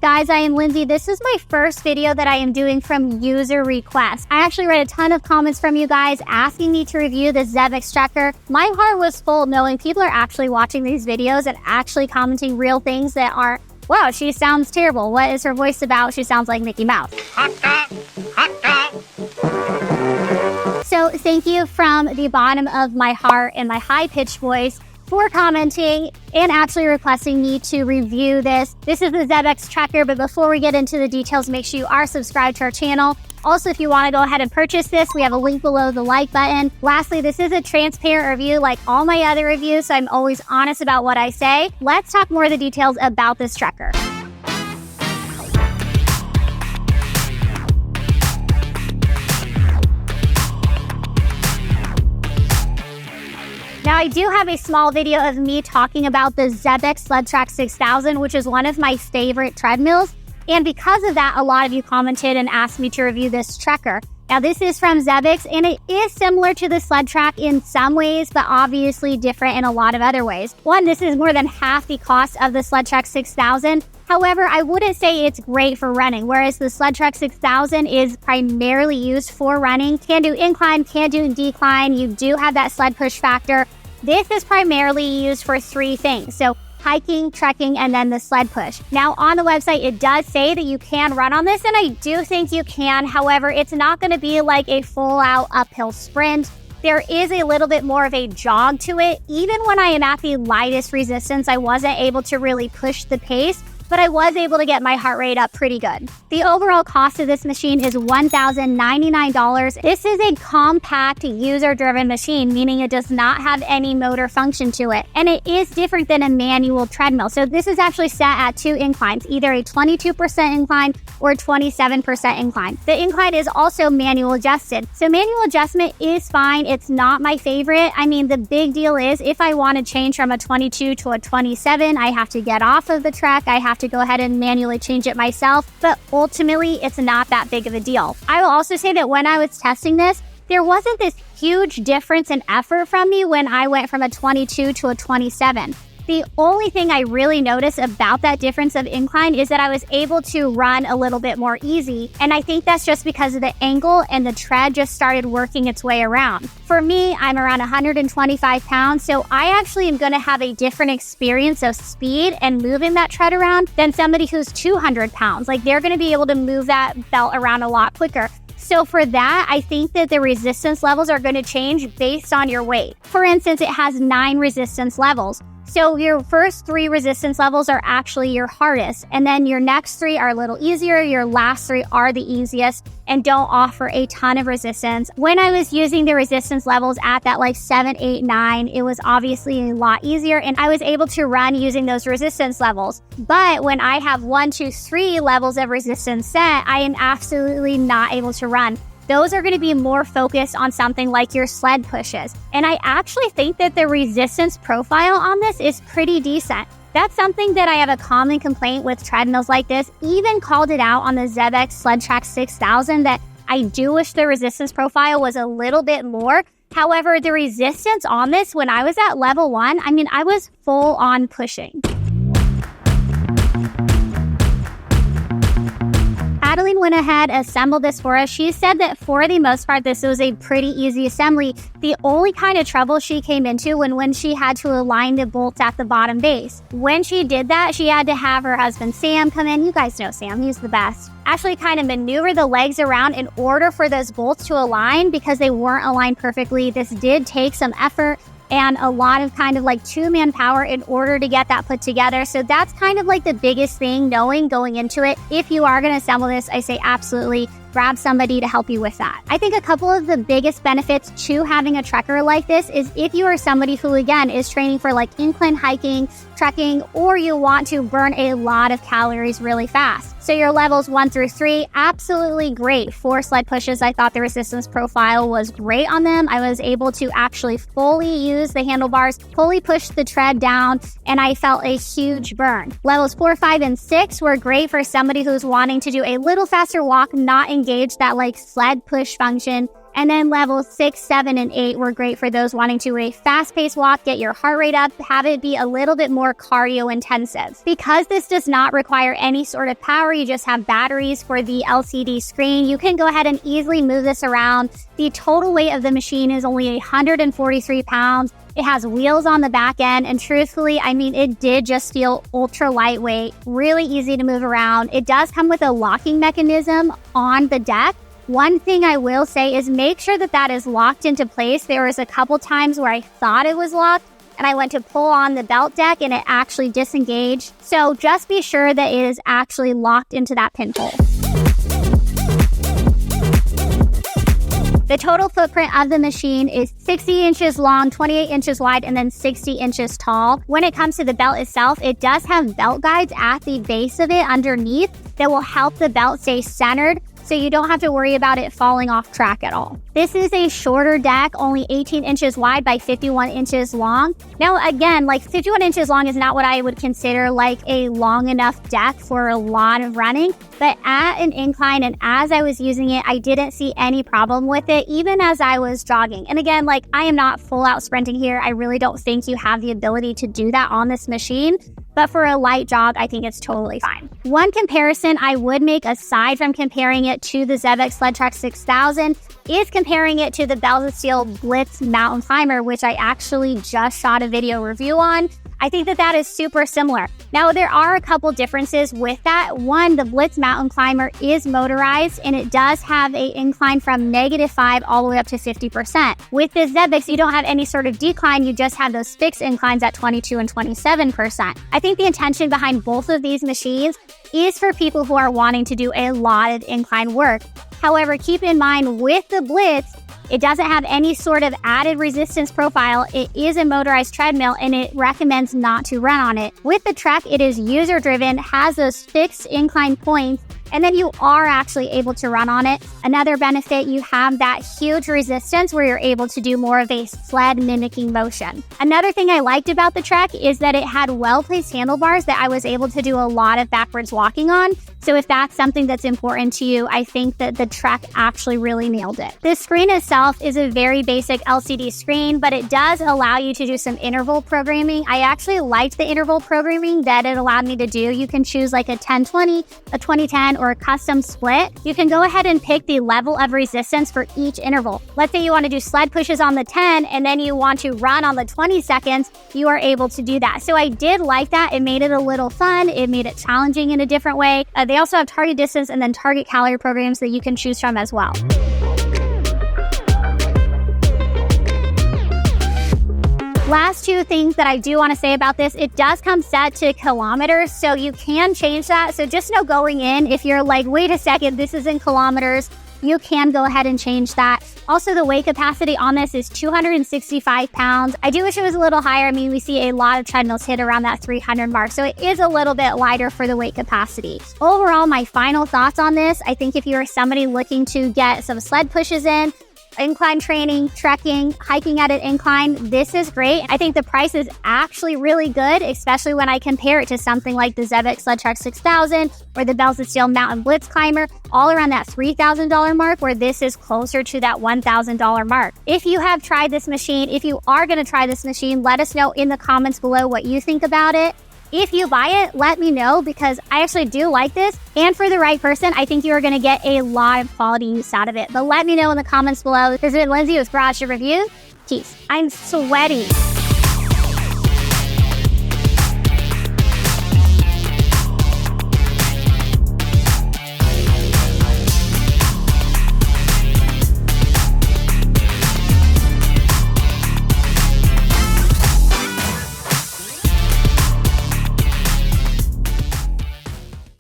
Guys, I am Lindsay. This is my first video that I am doing from user request. I actually read a ton of comments from you guys asking me to review the Xebex tracker. My heart was full knowing people are actually watching these videos and actually commenting real things that aren't, wow, she sounds terrible. What is her voice about? She sounds like Mickey Mouse. Hot dog! Hot dog! So thank you from the bottom of my heart and my high-pitched voice for commenting and actually requesting me to review this. This is the Xebex tracker, but before we get into the details, make sure you are subscribed to our channel. Also, if you want to go ahead and purchase this, we have a link below the like button. Lastly, this is a transparent review like all my other reviews, so I'm always honest about what I say. Let's talk more of the details about this tracker. Now, I do have a small video of me talking about the Xebex Sled 6000, which is one of my favorite treadmills. And because of that, a lot of you commented and asked me to review this tracker. Now, this is from Xebex, and it is similar to the Sled Track in some ways, but obviously different in a lot of other ways. One, this is more than half the cost of the Sled 6000. However, I wouldn't say it's great for running, whereas the Sled 6000 is primarily used for running. Can do incline, can do decline. You do have that sled push factor. This is primarily used for three things. So hiking, trekking, and then the sled push. Now, on the website, it does say that you can run on this, and I do think you can. However, it's not going to be like a full-out uphill sprint. There is a little bit more of a jog to it. Even when I am at the lightest resistance, I wasn't able to really push the pace, but I was able to get my heart rate up pretty good. The overall cost of this machine is $1,099. This is a compact user-driven machine, meaning it does not have any motor function to it. And it is different than a manual treadmill. So this is actually set at two inclines, either a 22% incline or 27% incline. The incline is also manual adjusted. So manual adjustment is fine. It's not my favorite. I mean, the big deal is if I want to change from a 22 to a 27, I have to get off of the track. I have to go ahead and manually change it myself, but ultimately it's not that big of a deal. I will also say that when I was testing this, there wasn't this huge difference in effort from me when I went from a 22 to a 27. The only thing I really noticed about that difference of incline is that I was able to run a little bit more easy. And I think that's just because of the angle and the tread just started working its way around. For me, I'm around 125 pounds, so I actually am going to have a different experience of speed and moving that tread around than somebody who's 200 pounds. Like, they're going to be able to move that belt around a lot quicker. So for that, I think that the resistance levels are going to change based on your weight. For instance, it has 9 resistance levels. So your first 3 resistance levels are actually your hardest, and then your next 3 are a little easier, your last 3 are the easiest and don't offer a ton of resistance. When I was using the resistance levels at that like 7, 8, 9, it was obviously a lot easier, and I was able to run using those resistance levels. But when I have 1, 2, 3 levels of resistance set, I am absolutely not able to run. Those are going to be more focused on something like your sled pushes. And I actually think that the resistance profile on this is pretty decent. That's something that I have a common complaint with treadmills like this. Even called it out on the Xebex Sled 6000 that I do wish the resistance profile was a little bit more. However, the resistance on this, when I was at level 1, I mean, I was full on pushing. Adeline went ahead, assembled this for us. She said that for the most part, this was a pretty easy assembly. The only kind of trouble she came into when she had to align the bolts at the bottom base. When she did that, she had to have her husband Sam come in. You guys know Sam, he's the best. Actually kind of maneuver the legs around in order for those bolts to align because they weren't aligned perfectly. This did take some effort and a lot of kind of like two-man power in order to get that put together. So that's kind of like the biggest thing, knowing going into it. If you are going to assemble this, I say absolutely grab somebody to help you with that. I think a couple of the biggest benefits to having a tracker like this is if you are somebody who, again, is training for like incline hiking, trekking, or you want to burn a lot of calories really fast. So your levels 1 through 3, absolutely great. For sled pushes, I thought the resistance profile was great on them. I was able to actually fully use the handlebars, fully push the tread down, and I felt a huge burn. Levels 4, 5, and 6 were great for somebody who's wanting to do a little faster walk, not engage that like sled push function. And then levels 6, 7, and 8 were great for those wanting to do a fast-paced walk, get your heart rate up, have it be a little bit more cardio intensive. Because this does not require any sort of power, you just have batteries for the LCD screen, you can go ahead and easily move this around. The total weight of the machine is only 143 pounds. It has wheels on the back end, and truthfully, I mean, it did just feel ultra lightweight, really easy to move around. It does come with a locking mechanism on the deck. One thing I will say is make sure that that is locked into place. There was a couple times where I thought it was locked, and I went to pull on the belt deck and it actually disengaged. So just be sure that it is actually locked into that pinhole. The total footprint of the machine is 60 inches long, 28 inches wide, and then 60 inches tall. When it comes to the belt itself, it does have belt guides at the base of it underneath that will help the belt stay centered, so you don't have to worry about it falling off track at all. This is a shorter deck, only 18 inches wide by 51 inches long. Now, again, like 51 inches long is not what I would consider like a long enough deck for a lot of running, but at an incline and as I was using it, I didn't see any problem with it, even as I was jogging. And again, like I am not full out sprinting here. I really don't think you have the ability to do that on this machine. But for a light jog, I think it's totally fine. One comparison I would make aside from comparing it to the Xebex Sled Track 6000 is comparing it to the Bells of Steel Blitz Mountain Climber, which I actually just shot a video review on. I think that that is super similar. Now, there are a couple differences with that. One, the Blitz Mountain Climber is motorized, and it does have an incline from -5 all the way up to 50%. With the Xebex, you don't have any sort of decline. You just have those fixed inclines at 22 and 27%. I think the intention behind both of these machines is for people who are wanting to do a lot of incline work. However, keep in mind with the Blitz, it doesn't have any sort of added resistance profile. It is a motorized treadmill and it recommends not to run on it. With the Trek, it is user-driven, has those fixed incline points, and then you are actually able to run on it. Another benefit, you have that huge resistance where you're able to do more of a sled mimicking motion. Another thing I liked about the Trek is that it had well-placed handlebars that I was able to do a lot of backwards walking on. So if that's something that's important to you, I think that the Trek actually really nailed it. The screen itself is a very basic LCD screen, but it does allow you to do some interval programming. I actually liked the interval programming that it allowed me to do. You can choose like a 10-20, a 20-10, or a custom split. You can go ahead and pick the level of resistance for each interval. Let's say you want to do sled pushes on the 10 and then you want to run on the 20 seconds, you are able to do that. So I did like that. It made it a little fun. It made it challenging in a different way. They also have target distance and then target calorie programs that you can choose from as well. Last two things that I do want to say about this, it does come set to kilometers, so you can change that. So just know going in, if you're like, wait a second, this is in kilometers, you can go ahead and change that. Also, the weight capacity on this is 265 pounds. I do wish it was a little higher. I mean, we see a lot of treadmills hit around that 300 mark, so it is a little bit lighter for the weight capacity. Overall, my final thoughts on this, I think if you're somebody looking to get some sled pushes in, incline training, trekking, hiking at an incline, this is great. I think the price is actually really good, especially when I compare it to something like the Xebex Sled Track 6000 or the Bells of Steel Mountain Blitz Climber, all around that $3,000 mark, where this is closer to that $1,000 mark. If you have tried this machine, if you are going to try this machine, let us know in the comments below what you think about it. If you buy it, let me know because I actually do like this. And for the right person, I think you are going to get a lot of quality use out of it. But let me know in the comments below. This has been Lindsay with Garage Review. Peace. I'm sweaty.